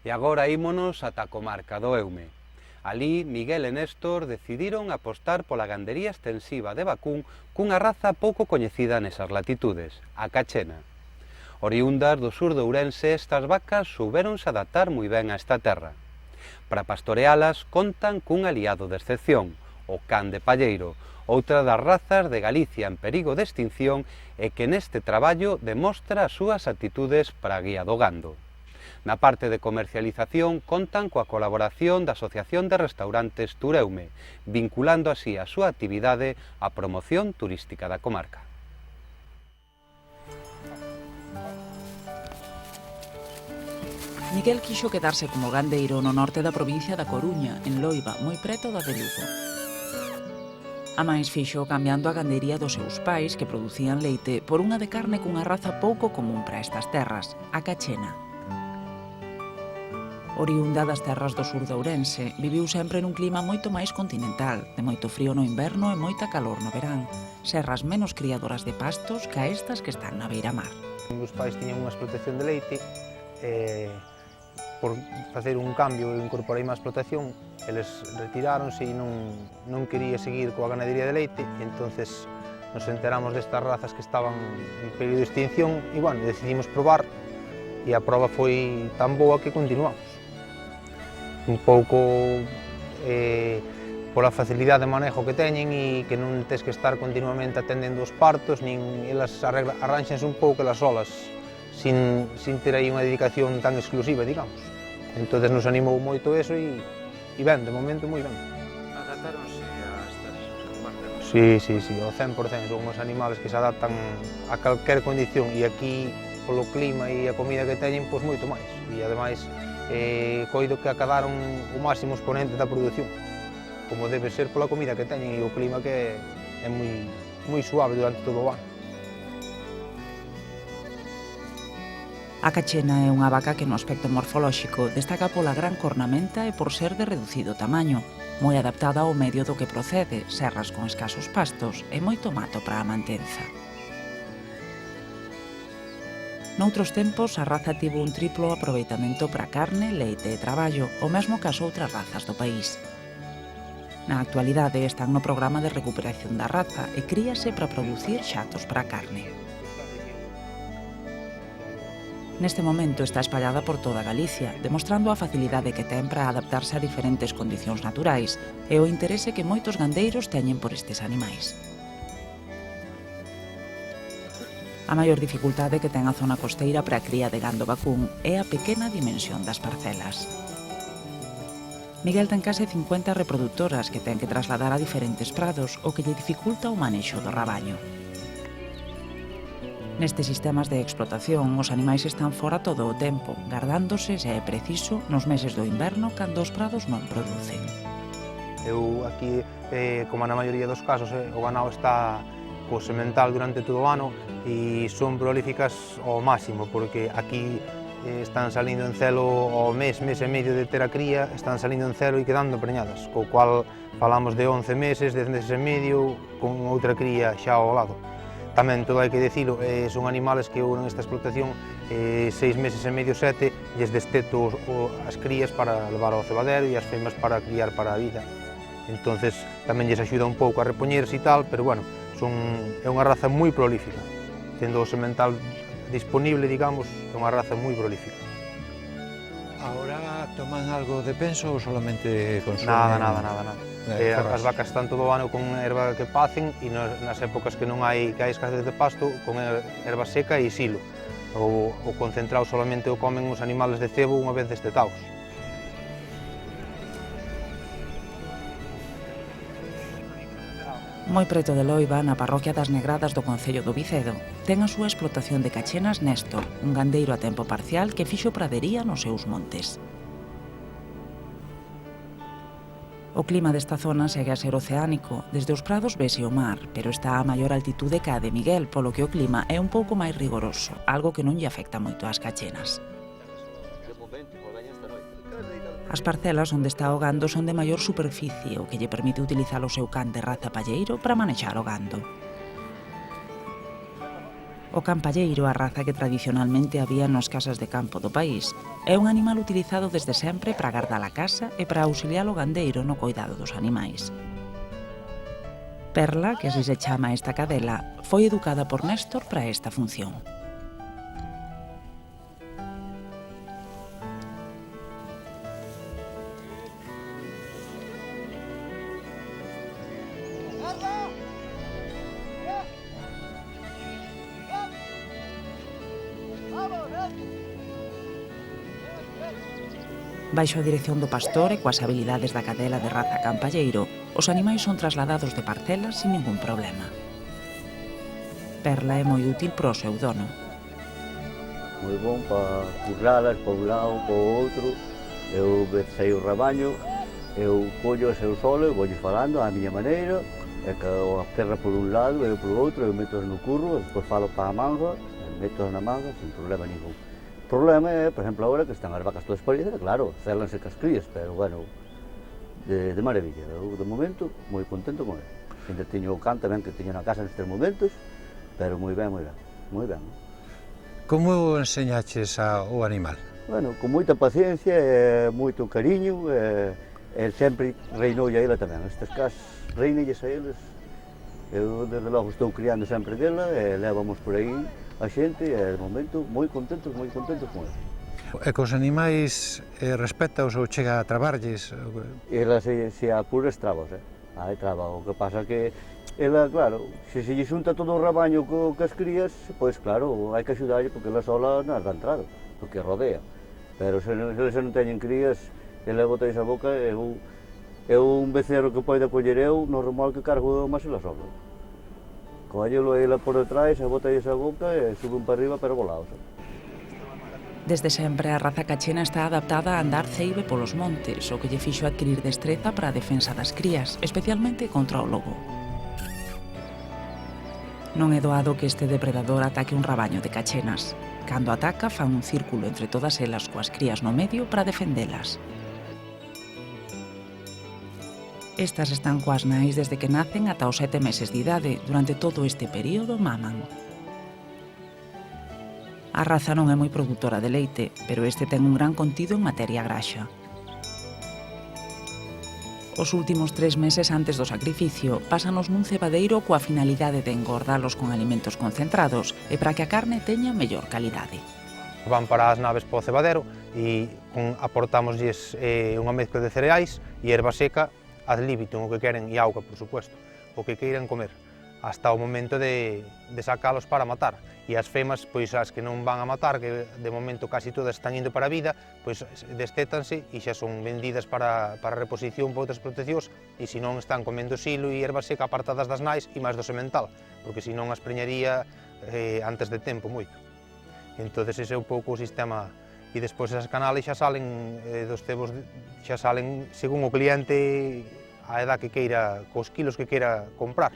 E agora ímonos ata a comarca do Eume. Alí, Miguel e Néstor decidiron apostar pola gandería extensiva de vacún cunha raza pouco coñecida nesas latitudes, a cachena. Oriundas do sur de Ourense, estas vacas soubéronse adaptar moi ben a esta terra. Para pastorealas contan cun aliado de excepción, o can de palleiro, outra das razas de Galicia en perigo de extinción e que neste traballo demostra as súas actitudes para a guía do gando. Na parte de comercialización contan coa colaboración da Asociación de Restaurantes Tureume, vinculando así a súa actividade á promoción turística da comarca. Miguel quixo quedarse como gandeiro no norte da provincia da Coruña, en Loiba, moi preto da de Lugo. A máis fixo cambiando a gandería dos seus pais, que producían leite, por unha de carne cunha raza pouco común para estas terras, a cachena. Oriunda das terras do sur de Ourense, viviu sempre nun clima moito máis continental, de moito frío no inverno e moita calor no verán, serras menos criadoras de pastos ca estas que están na beira-mar. Os pais tiñan unha explotación de leite, por facer un cambio e incorporei má explotación, eles retiráronse e non quería seguir coa ganadería de leite, e entonces nos enteramos destas razas que estaban en período de extinción e, bueno, decidimos probar e a proba foi tan boa que continuamos. Un pouco pola facilidade de manejo que teñen e que non tes que estar continuamente atendendo os partos, nin elas arranxanse un pouco elas solas, sin ter aí unha dedicación tan exclusiva, digamos. Entón nos animou moito eso e ben, de momento moi ben. Adaptáronse a estas comarcas? Sí, ao 100%, son os animales que se adaptan a calquer condición e aquí, polo clima e a comida que teñen, pois moito máis. E ademais, coido que acadaron o máximo exponente da produción, como debe ser pola comida que teñen e o clima que é moi suave durante todo o ano. A cachena é unha vaca que no aspecto morfolóxico destaca pola gran cornamenta e por ser de reducido tamaño, moi adaptada ao medio do que procede, serras con escasos pastos e moito mato para a mantenza. Noutros tempos, a raza tivo un triplo aproveitamento para carne, leite e traballo, o mesmo que as outras razas do país. Na actualidade están no programa de recuperación da raza e críase para producir xatos para a carne. Neste momento está espallada por toda Galicia, demostrando a facilidade que ten para adaptarse a diferentes condicións naturais e o interese que moitos gandeiros teñen por estes animais. A maior dificultade que ten a zona costeira para a cría de gando vacún é a pequena dimensión das parcelas. Miguel ten case 50 reproductoras que ten que trasladar a diferentes prados, o que lle dificulta o manexo do rabaño. Nestes sistemas de explotación, os animais están fora todo o tempo, gardándose, se é preciso, nos meses do inverno cando os prados non producen. Eu aquí, como na maioría dos casos, o ganado está co semental durante todo o ano e son prolíficas ao máximo, porque aquí están salindo en celo ao mes e medio de ter a cría, están salindo en celo e quedando preñadas, co cual falamos de 11 meses, 10 meses e medio, con outra cría xa ao lado. Tamén, todo hai que dicilo, son animales que eu nesta explotación 6 meses e medio, 7, lles desteto as crías para levar ao cebadero e as feimas para criar para a vida. Entonces tamén lles axuda un pouco a repoñerse e tal, pero bueno, é unha raza moi prolífica. Tendo o semental disponible, digamos, é unha raza moi prolífica. Agora toman algo de penso ou solamente consumen? Nada. As vacas están todo o ano con erva que pacen e nas épocas que non hai escasez de pasto, con erva seca e silo. O concentrado solamente o comen os animales de cebo unha vez destetados. Moi preto de Loiba, na parroquia das Negradas do concello do Vicedo, ten a súa explotación de cachenas Néstor, un gandeiro a tempo parcial que fixo pradería nos seus montes. O clima desta zona segue a ser oceánico, desde os prados vese o mar, pero está a maior altitude que a de Miguel, polo que o clima é un pouco máis rigoroso, algo que non lle afecta moito ás cachenas. As parcelas onde está o gando son de maior superficie, o que lle permite utilizar o seu can de raza palleiro para manexar o gando. O campalleiro, a raza que tradicionalmente había nas casas de campo do país, é un animal utilizado desde sempre para gardar a casa e para auxiliar o gandeiro no coidado dos animais. Perla, que así se chama esta cadela, foi educada por Néstor para esta función. Baixo a dirección do pastor e coas habilidades da cadela de raza campalleiro, os animais son trasladados de parcelas sin ningún problema. Perla é moi útil para o seu dono. Moi bon para curralas, para un lado, para o outro. Eu becei o rabaño, eu collo ese solo e vou falando á miña maneira, e que a perra por un lado, eu por outro, eu meto no curro, e depois falo para a manga, meto na manga, sin problema ningún. O problema é, por exemplo, agora que están as vacas todas paridas, claro, célanse cas crías, pero, bueno, de maravilla. Eu, de momento, moi contento con ele. Ainda teño o can tamén que teño na casa nestes momentos, pero moi ben, moi ben, moi ben. Como enseñaches ao animal? Bueno, con moita paciencia e moito cariño, e sempre reinou a ela tamén. Estes cas reinelles a eles. Eu, desde logo, estou criando sempre dela e levamos por aí a xente e, de momento, moi contentos con ele. E cos animais respectaos ou chega a trabarlles? Ela se apura trabas, hai traba. O que pasa que ela, claro, se lle xunta todo o rabaño cas crías, pois claro, hai que axudarlle porque ela sola non dá entrada, porque rodea. Pero se non teñen crías, ela botáis a boca, eu un becerro que poida coller eu, no remolque cargo máis ela sola. Collelo ela por detrás, e botáis a boca e suben para arriba, pero volaos. Desde sempre a raza cachena está adaptada a andar ceibe polos montes, o que lle fixo adquirir destreza para a defensa das crías, especialmente contra o lobo. Non é doado que este depredador ataque un rabaño de cachenas. Cando ataca, fan un círculo entre todas elas coas crías no medio para defendelas. Estas están coas nais desde que nacen ata os 7 meses de idade. Durante todo este período maman. A raza non é moi produtora de leite, pero este ten un gran contido en materia graxa. Os últimos 3 meses antes do sacrificio pásanos nun cebadeiro coa finalidade de engordalos con alimentos concentrados e para que a carne teña mellor calidade. Van para as naves para o cebadero e aportámoslles unha mezcla de cereais e erva seca ad libitum, o que queren, e auga, por supuesto, o que queiran comer, hasta o momento de sacalos para matar. E as femas, pois as que non van a matar, que de momento casi todas están indo para a vida, pois destétanse e xa son vendidas para reposición para outras proteccións, e se non están comendo silo e erva seca apartadas das nais e máis do semental, porque se non as preñaría antes de tempo moito. Entón, ese é un pouco o sistema. E despois esas canales xa salen dos cebos, xa salen según o cliente a edad que queira, cos kilos que queira comprar.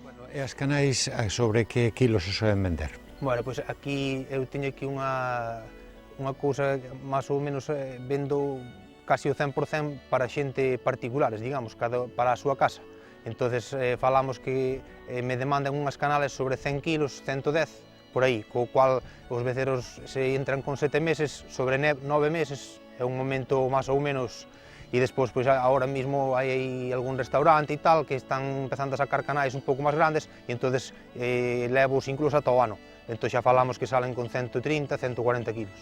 Bueno, e as canais sobre que kilos se soen vender? Bueno, pois aquí eu teño aquí unha cousa máis ou menos vendo casi o 100% para xente particulares, digamos, para a súa casa. Entonces falamos que me demandan unhas canales sobre 100 kilos, 110, por aí, co cual os beceros se entran con 7 meses, sobre 9 meses, é un momento máis ou menos, e despois, pois, agora mesmo hai algún restaurante e tal que están empezando a sacar canais un pouco máis grandes, e entonces levos incluso ata o ano. Entón xa falamos que salen con 130, 140 kilos.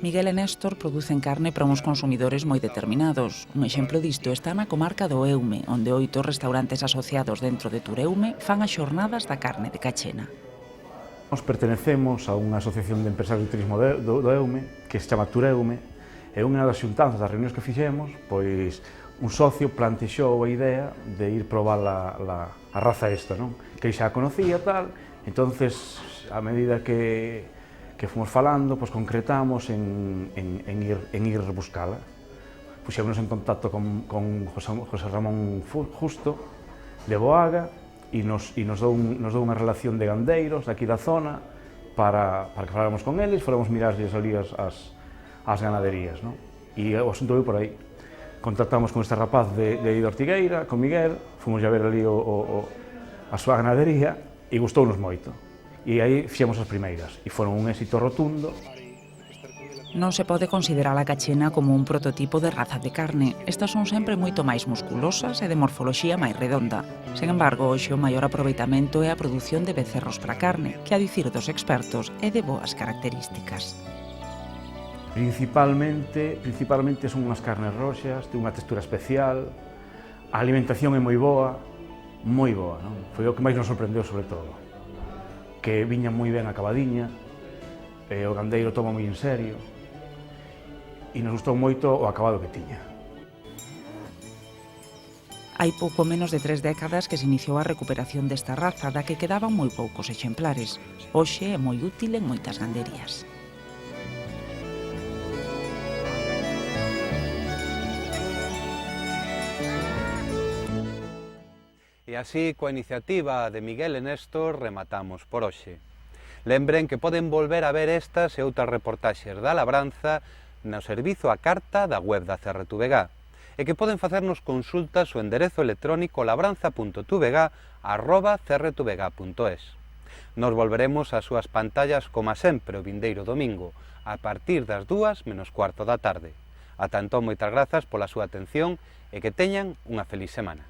Miguel e Néstor producen carne para uns consumidores moi determinados. Un exemplo disto está na comarca do Eume, onde 8 restaurantes asociados dentro de Tureume fan as xornadas da carne de cachena. Nos pertenecemos a unha asociación de empresarios de turismo do Eume, que se chama Tureume, e unha das xuntanzas das reunións que fixemos, pois un socio plantexou a idea de ir probar a raza esta, non? Que xa a conocía tal, entonces a medida que fomos falando, pois concretamos en ir buscala. Puxémonos en contacto con José Ramón Justo, de Boaga, e nos dou unha relación de gandeiros aquí da zona para que faláramos con eles, fóramos mirarlles ali as ganaderías, non? E o asunto veio por aí. Contactamos con este rapaz de Ortigueira, con Miguel, fomos a ver ali a súa ganadería e gustounos moito. E aí fixemos as primeiras, e foron un éxito rotundo. Non se pode considerar a cachena como un prototipo de raza de carne. Estas son sempre moito máis musculosas e de morfoloxía máis redonda. Sen embargo, hoxe o maior aproveitamento é a produción de becerros para carne, que a dicir dos expertos é de boas características. Principalmente son unhas carnes roxas, de unha textura especial, a alimentación é moi boa, non? Foi o que máis nos sorprendeu sobre todo, que viña moi ben acabadiña, o gandeiro toma moi en serio, e nos gustou moito o acabado que tiña. Hai pouco menos de 3 décadas que se iniciou a recuperación desta raza, da que quedaban moi poucos exemplares. Hoxe é moi útil en moitas ganderías. E así, coa iniciativa de Miguel e Néstor, rematamos por hoxe. Lembren que poden volver a ver estas e outras reportaxes da labranza no servizo a carta da web da CRTVG e que poden facernos consultas ao enderezo electrónico labranza.tvg@crtvg.es. Nos volveremos ás súas pantallas como sempre o vindeiro domingo, a partir das 2:15 da tarde. Ata entón, moitas grazas pola súa atención e que teñan unha feliz semana.